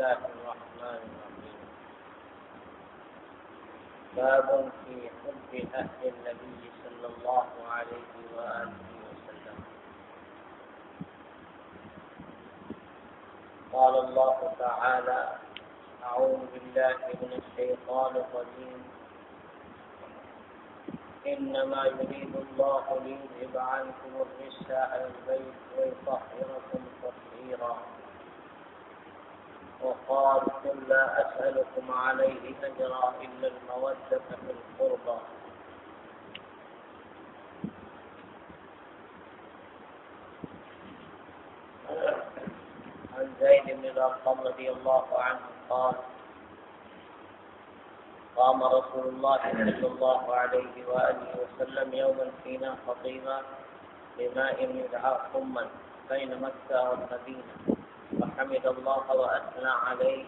الله الرحمن الرحيم. باب في حب أهل النبي صلى الله عليه وآله وسلم. قال الله تعالى: أعوذ بالله من الشيطان الرجيم. إنما يريد الله ليذهب عنكم الرجس أهل البيت ويطهركم تطهيرا. وقال: قل لا أسألكم عليه أجرا إلا المودة في القربى. عن زيد بن أرقم رضي الله عنه قال: قام رسول الله صلى الله عليه وآله وسلم يوما فينا خطيبا بماء يدعى خما بين مكة والمدينة، فحمد الله وأثنى عليه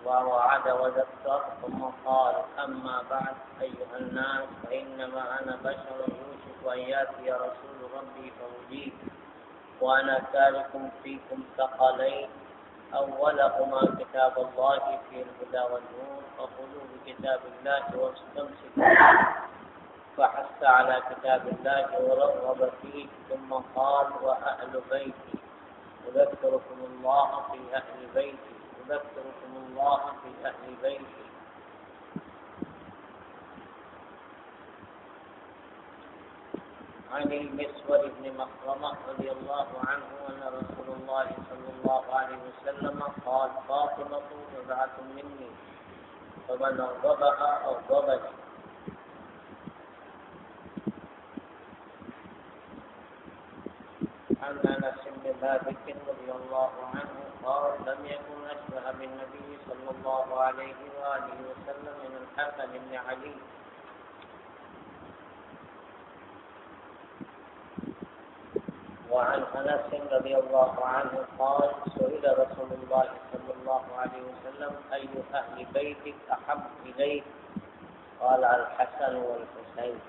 ووعد وذكر، ثم قال: أما بعد أيها الناس، فإنما أنا بشر يوشك أن يأتي رسول ربي فأجيب، وأنا تارك فيكم ثقلين، أولهما كتاب الله فيه الهدى والنور، فخذوا بكتاب الله واستمسكوا، فحث على كتاب الله ورغب فيه، ثم قال: وأهل بيتي أذكركم الله في أهل بيتي، أذكركم الله في أهل بيتي. عن المسور بن مخرمة رضي الله عنه أن رسول الله صلى الله عليه وسلم قال: فاطمة بضعة مني، فمن أغضبها أغضبني. عن أنس بن مالك رضي الله عنه قال: لم يكن أشبه بالنبي صلى الله عليه وآله وسلم من الحسن بن علي. وعن أنس رضي الله عنه قال: سئل رسول الله صلى الله عليه وسلم: أي أهل بيتك أحب إليك؟ قال: الحسن والحسين.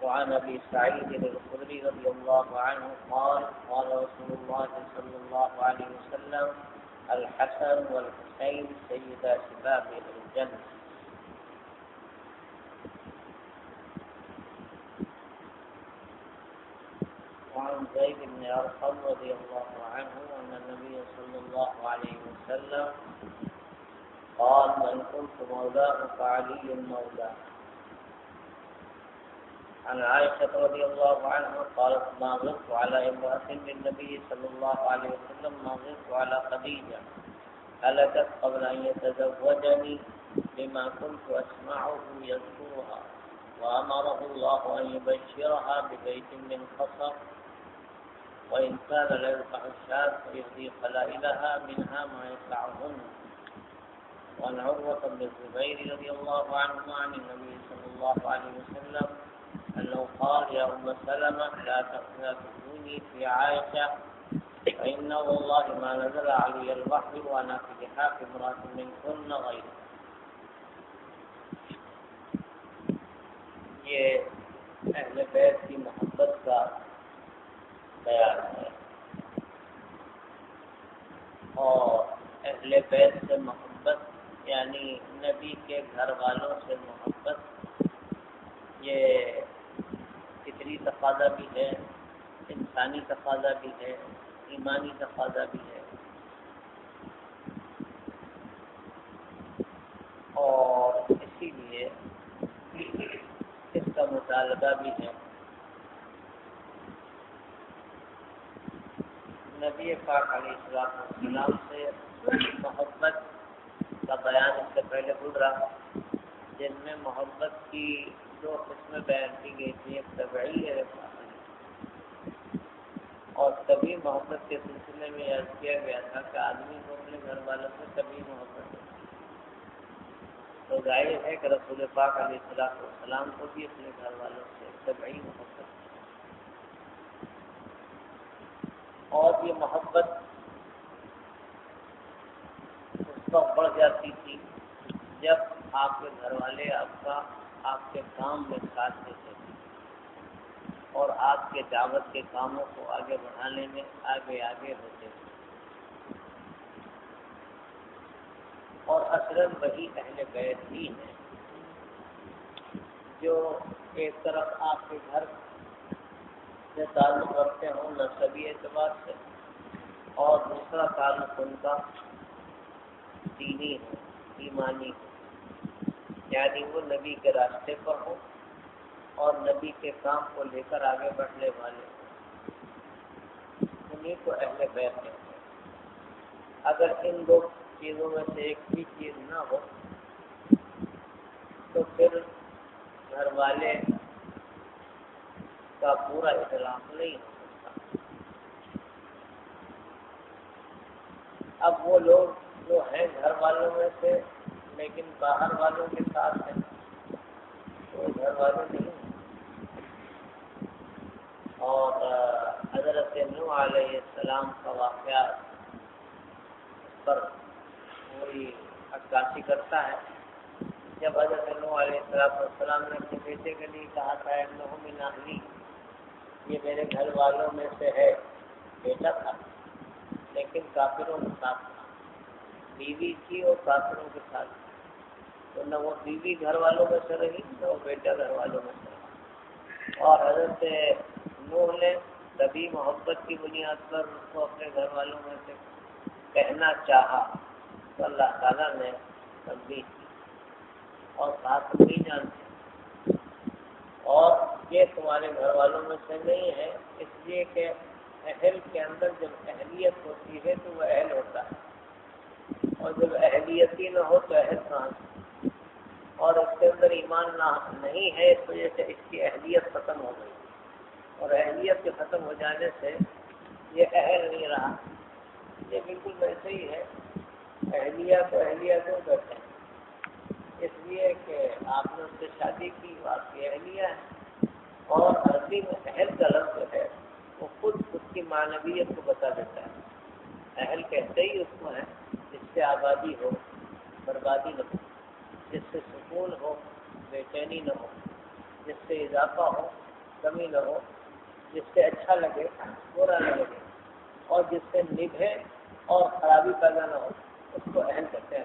وعن أبي سعيد الخدري رضي الله عنه قال: قال رسول الله صلى الله عليه وسلم: الحسن والحسين سيدا شباب الجنة. وعن زيد بن أرقم رضي الله عنه أن النبي صلى الله عليه وسلم قال: من كنت مولاه فعلي مولاه. عن عائشة رضي الله عنها قالت: ما غرت على امرأة بالنبي صلى الله عليه وسلم ما غرت على خديجة، هلكت قبل أن يتزوجني، لما كنت أسمعه يذكرها، وأمره الله أن يبشرها ببيت من قصر، وإن كان لا يلقح الشاة فيهدي قلائلها منها ما يسعهن. وعن عروة بن الزبير رضي الله عنه عن النبي صلى الله عليه وسلم أنه قال: يا أم سلمة، لا تخوني في عائشة، فإن والله ما نزل علي الوحي وأنا في لحاف امرأة منكن غيره. یہ اہل بیت کی محبت کا بیان ہے، اور اہل بیت سے محبت یعنی نبی کے گھر والوں سے محبت، یہ فطری تقاضا بھی ہے، انسانی تقاضا بھی ہے، ایمانی تقاضا بھی ہے، اور اسی لیے اس کا مطالبہ بھی ہے۔ نبی پاک علیہ السلام سے محبت کا بیان اس سے پہلے گزرا، جن میں محبت کی دو قسمیں بیان کی گئی تھی، ایک طبعی ہے، ایک عقلی۔ اور کبھی محبت کے سلسلے میں عرض کیا گیا تھا کہ آدمی کو اپنے گھر والوں سے کبھی محبت ہے، تو ظاہر ہے کہ رسول پاک علیہ السلام کو بھی اپنے گھر والوں سے طبعی محبت ہے، اور یہ محبت اس وقت بڑھ جاتی تھی جب آپ کے گھر والے آپ کے کام میں ساتھ دیتے تھے، اور آپ کے دعوت کے کاموں کو آگے بڑھانے میں آگے ہوتے ہیں. اور اصلاً وہی اہل بیت ہی ہیں جو ایک طرف آپ کے گھر سے تعلق رکھتے ہوں نسبی اعتبار سے، اور دوسرا تعلق ان کا دینی ہو، ایمانی ہو، یعنی وہ نبی کے راستے پر ہو اور نبی کے کام کو لے کر آگے بڑھنے والے ہوں. انہیں کو اہل بیت کہتے ہیں. اگر ان دو چیزوں میں سے ایک بھی چیز نہ ہو تو پھر گھر والے کا پورا اطلاق نہیں ہو سکتا. اب وہ لوگ جو ہیں گھر والوں میں سے لیکن باہر والوں کے ساتھ ہیں وہ گھر والے نہیں ہیں. اور حضرت نوح علیہ السلام کا واقعہ اس پر وہی عکاسی کرتا ہے. جب حضرت نوح علیہ السلام نے اپنے بیٹے کے لیے کہا تھا انہ من اہلی، یہ میرے گھر والوں میں سے ہے، بیٹا تھا لیکن کافروں کے ساتھ تھا، بیوی تھی اور کافروں کے ساتھ تھی، تو نہ وہ بیوی گھر والوں میں سے رہی نہ وہ بیٹا گھر والوں میں سے رہا. اور حضرت نوح نے کبھی محبت کی بنیاد پر اس کو اپنے گھر والوں میں سے کہنا چاہا تو اللہ تعالیٰ نے تنبیہ کی اور کہا تم نہیں جانتے اور یہ تمہارے گھر والوں میں سے نہیں ہے، اس لیے کہ اہل کے اندر جب اہلیت ہوتی ہے تو وہ اہل ہوتا ہے، اور جب اہلیت ہی نہ ہو تو اہل کہاں سے؟ اور اس کے اندر ایمان نہیں ہے، اس وجہ سے اس کی اہلیت ختم ہو گئی، اور اہلیت کے ختم ہو جانے سے یہ اہل نہیں رہا. یہ بالکل ویسے ہی ہے. اہلیہ کو اہلیہ کیوں کہتے ہیں؟ اس لیے کہ آپ نے اس سے شادی کی، آپ کی اہلیہ ہے. اور عربی میں اہل کا لفظ جو ہے وہ خود اس کی معنویت کو بتا دیتا ہے. اہل کہتے ہی اس کو ہے جس سے آبادی ہو، بربادی نہ ہو، جس سے سکون ہو، بے چینی نہ ہو، جس سے اضافہ ہو، کمی نہ ہو، جس سے اچھا لگے، برا نہ لگے، اور جس سے نبھے اور خرابی پیدا نہ ہو، اس کو اہل کہتے ہیں.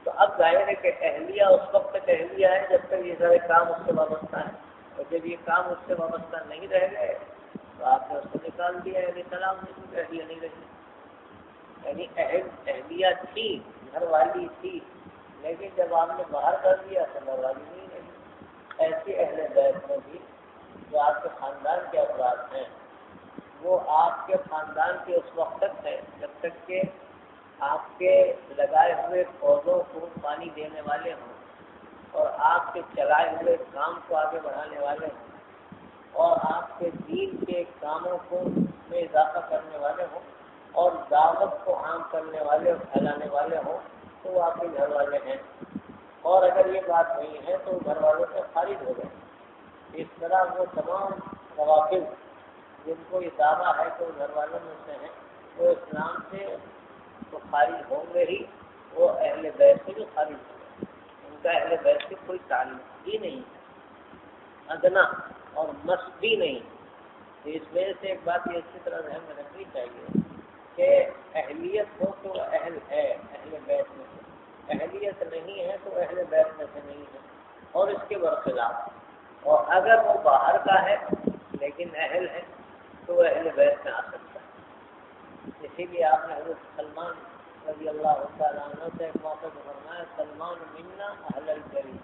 تو اب ظاہر ہے کہ اہلیہ اس وقت تک اہلیہ ہے جب تک یہ سارے کام اس سے وابستہ ہیں، اور جب یہ کام اس سے وابستہ نہیں رہ گئے تو آپ نے اس کو نکال دیا، یعنی طلاق نہیں، اہلیہ نہیں رہی. یعنی اہلیہ تھی، گھر والی تھی، لیکن جب آپ نے باہر کر دیا تو گھر والی نہیں رہی. ایسی اہل بیت میں بھی جو آپ کے خاندان کے افراد ہیں وہ آپ کے خاندان کے اس وقت تک ہے جب تک کہ آپ کے لگائے ہوئے پودوں کو پانی دینے والے ہوں، اور آپ کے چلائے ہوئے کام کو آگے بڑھانے والے ہوں، اور آپ کے دین کے کاموں کو میں اضافہ کرنے والے ہوں، اور دعوت کو عام کرنے والے اور پھیلانے والے ہوں، تو وہ آپ کے گھر والے ہیں. اور اگر یہ بات نہیں ہے تو گھر والوں سے خارج ہو گئے. اس طرح وہ تمام روافض جن کو یہ دعویٰ ہے کہ وہ گھر والوں میں سے ہیں وہ اسلام سے تو خارج ہوں گے ہی، وہ اہل بیت سے بھی خارج ہوں گے. ان کا اہل بیت سے کوئی تعلق ہی نہیں، ادنا اور مس بھی نہیں. تو اس وجہ سے ایک بات یہ اچھی طرح ذہن میں رکھنی چاہیے کہ اہلیت ہو تو اہل ہے اہل بیت میں سے، اہلیت نہیں ہے تو اہل بیت میں سے نہیں ہے، اور اس کے برخلاف. اور اگر وہ باہر کا ہے لیکن اہل ہے تو اہل بیت میں آ سکتا ہے. اسی لیے آپ نے حضرت سلمان رضی اللہ تعالیٰ عنہ سے ایک موقع پر فرمایا سلمان منا اہل الکریم.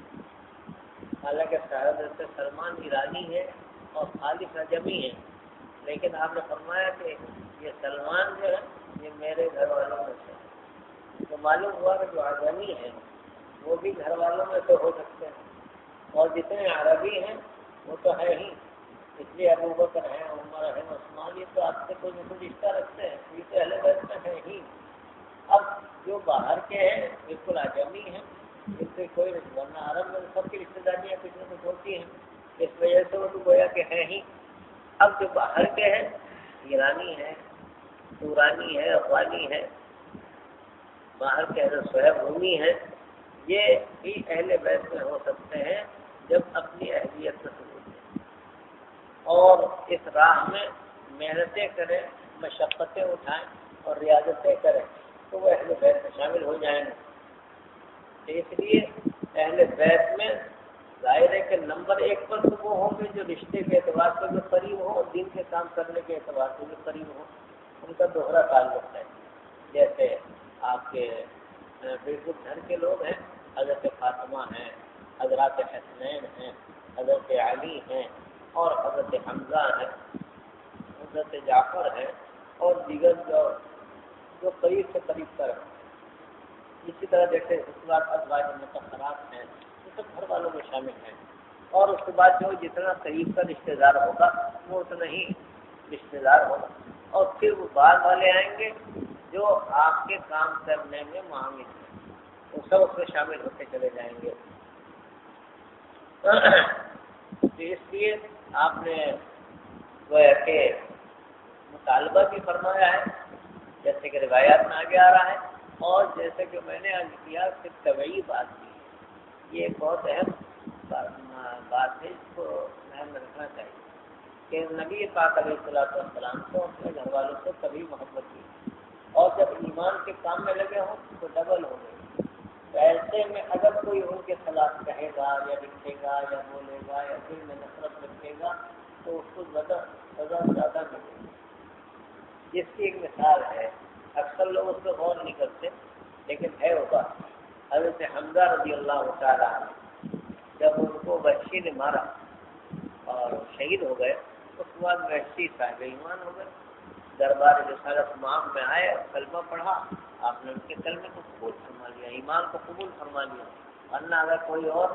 حالانکہ حضرت سلمان ایرانی ہے اور خالص عجمی ہے، لیکن آپ نے فرمایا کہ یہ سلمان جو ہے یہ میرے گھر والوں میں سے ہے. تو معلوم ہوا کہ جو عجمی ہیں وہ بھی گھر والوں میں سے ہو سکتے ہیں، اور جتنے عربی ہیں وہ تو ہے ہی. اس لیے ابو بکر ہیں، عمر ہیں، عثمان، یہ تو آپ سے کوئی نہ کوئی رشتہ رکھتے ہیں، یہ تو اہل بیت میں ہے ہی. اب جو باہر کے ہیں بالکل عجمی ہیں، اس سے کوئی ورنہ عرب میں سب کی رشتہ داریاں کچھ نہ کچھ ہوتی ہیں، اس وجہ سے وہ تو گویا کہ ہیں ہی. اب جو باہر کے ہیں ایرانی ہے، تورانی ہے، افغانی ہے، باہر کے حضرت صہیب رومی ہیں، یہ بھی اہل بیت میں ہو سکتے ہیں جب اپنی اہلیت سے ثبوت ہے. اور اس راہ میں محنتیں کریں، مشقتیں اٹھائیں اور ریاضتیں کریں تو وہ اہل بیت میں شامل ہو جائیں گے۔ اس لیے اہل بیت میں ظاہر ہے کہ نمبر 1 پر تو وہ ہوں گے جو رشتے کے اعتبار سے بھی قریب ہوں اور دین کے کام کرنے کے اعتبار سے بھی قریب ہوں، ان کا دوہرا تعلق ہے۔ جیسے آپ کے بالکل گھر کے لوگ ہیں، حضرت فاطمہ ہیں، حضرات حسنین ہیں، حضرت علی ہیں اور حضرت حمزہ ہیں، حضرت جعفر ہیں اور دیگر جو قریب سے قریب تر ہیں۔ اسی طرح جیسے ازواج مطہرات ہیں، یہ سب گھر والوں میں شامل ہیں، اور اس کے بعد جو جتنا قریب کا رشتہ دار ہوگا وہ اتنا ہی رشتہ دار ہوگا، اور پھر وہ بعد والے آئیں گے جو آپ کے کام کرنے میں معامل ہیں، وہ سب اس میں شامل ہوتے چلے جائیں گے۔ تو اس لیے آپ نے وہ ہے کہ مطالبہ بھی فرمایا ہے جیسے کہ روایات میں آگے آ رہا ہے، اور جیسے کہ میں نے عرض کیا کہ طبعی بات کی، یہ ایک بہت اہم بات ہے، اس کو ذہن میں رکھنا چاہیے کہ نبی پاک علیہ السلام کو اپنے گھر والوں سے کبھی محبت کی، اور جب ایمان کے کام میں لگے ہوں تو ڈبل ہو گئے۔ تو ایسے میں اگر کوئی ان کے خلاف کہے گا یا لکھے گا یا بولے گا یا دل میں نفرت رکھے گا تو اس کو سزا زیادہ ملے گی۔ جس کی ایک مثال ہے، اکثر لوگ اس پہ غور نہیں کرتے لیکن ہے وہ بات، حضرت حمزہ رضی اللہ تعالیٰ عنہ جب ان کو وحشی نے مارا اور شہید ہو گئے، اس کے بعد وحشی صاحب ایمان ہو گئے، دربار رسالت مام میں آئے، کلمہ پڑھا، آپ نے ان کے کلمے کو قبول فرما لیا، ایمان کو قبول فرما لیا، ورنہ اگر کوئی اور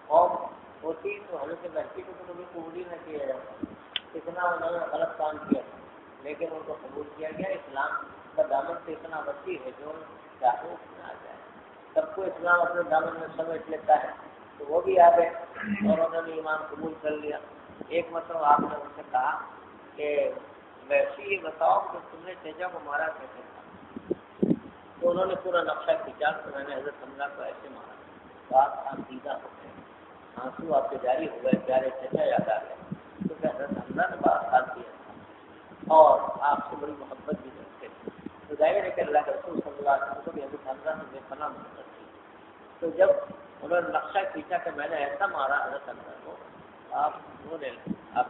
قوم ہوتی تو حضرت وحشی کو تو کبھی قبول ہی نہ کیا جاتا، اتنا انہوں نے غلط کام کیا، لیکن ان کو قبول کیا گیا۔ اسلام کا دامن تو اتنا وسیع ہے جو چاہے اس میں آ جائے، سب کو اسلام اپنے دامن میں سمجھ لیتا ہے، تو وہ بھی آ گئے اور انہوں نے ایمان قبول کر لیا۔ ایک مرتبہ آپ نے ان سے کہا کہ ویسے یہ بتاؤ کہ تم نے چچا کو مارا کیسے تھا؟ تو انہوں نے پورا نقشہ کھینچا کہ میں نے حضرت حمزہ کو ایسے مارا، تو آپ سیدھا ہو گئے، آنسو آپ کے جاری ہو گئے، پیارے چچا یاد آ گئے، کیونکہ حضرت حمزہ نے بڑا ساتھ دیا تھا اور آپ سے بڑی محبت بھی کرتے تھے، تو ظاہر ہے کہ اللہ کے رسول صلی اللہ علیہ وسلم کو بھی حضرت حمزہ سے بے پناہ محبت تھی۔ تو جب انہوں نے نقشہ کھینچا کہ میں نے ایسا مارا حضرت حمزہ کو، آپ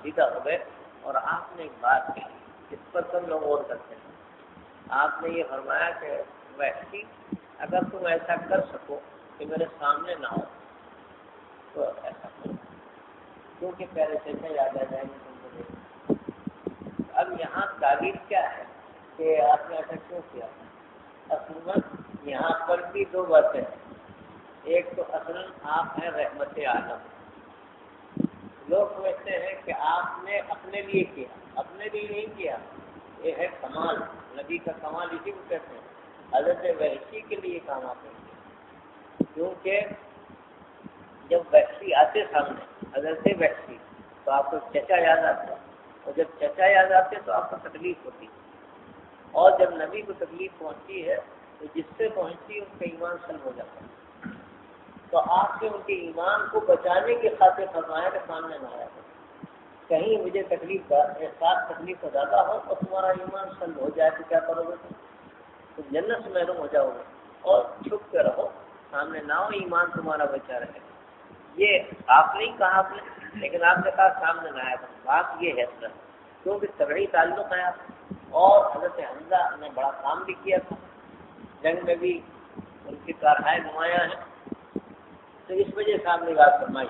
سیدھا ہو گئے، اور آپ نے ایک بات کہی جس پر سب لوگ غور کرتے ہیں، آپ نے یہ فرمایا کہ ویسی اگر تم ایسا کر سکو کہ میرے سامنے نہ ہو تو ایسا کرو، کیونکہ پہلے سے یاد آ جائیں گے تم کو دیکھ۔ اب یہاں تعبیر کیا ہے کہ آپ نے ایسا کیوں کیا؟ اصل یہاں پر بھی دو باتیں ہیں، ایک تو اصل آپ ہیں رحمت عالم، لوگ سمجھتے ہیں کہ آپ نے اپنے لیے کیا، اپنے لیے نہیں کیا، یہ ہے کمال، نبی کا کمال اسی کو کہتے ہیں۔ حضرت وحشی کے لیے کام آپ نے کیا، کیونکہ جب وحشی آتے سامنے حضرت وحشی تو آپ کو چچا یاد آتا، اور جب چچا یاد آتے تو آپ کو تکلیف ہوتی، اور جب نبی کو تکلیف پہنچتی ہے تو جس سے پہنچتی اس کا ایمان سلب ہو جاتا ہے، تو آپ کے ان کے ایمان کو بچانے کی خاطر فرمایا کہ سامنے نہ آیا کرو، کہیں مجھے تکلیف کا احساس تکلیف کا زیادہ ہو اور تمہارا ایمان سلب ہو جائے تو کیا کرو گے؟ تو جنت سے محروم ہو جاؤ گے، اور چھپ کے رہو، سامنے نہ ہو، ایمان تمہارا بچا رہے۔ یہ آپ نہیں کہا آپ نے، لیکن آپ نے کہا سامنے نہ آیا کرو، بات یہ ہے سر، کیونکہ طبعی تعلق ہے آپ، اور حضرت حمزہ نے بڑا کام بھی کیا تھا، جنگ میں بھی ان کی کارہائے نمایاں ہیں، تو اس وجہ سے آپ نے بات فرمائی۔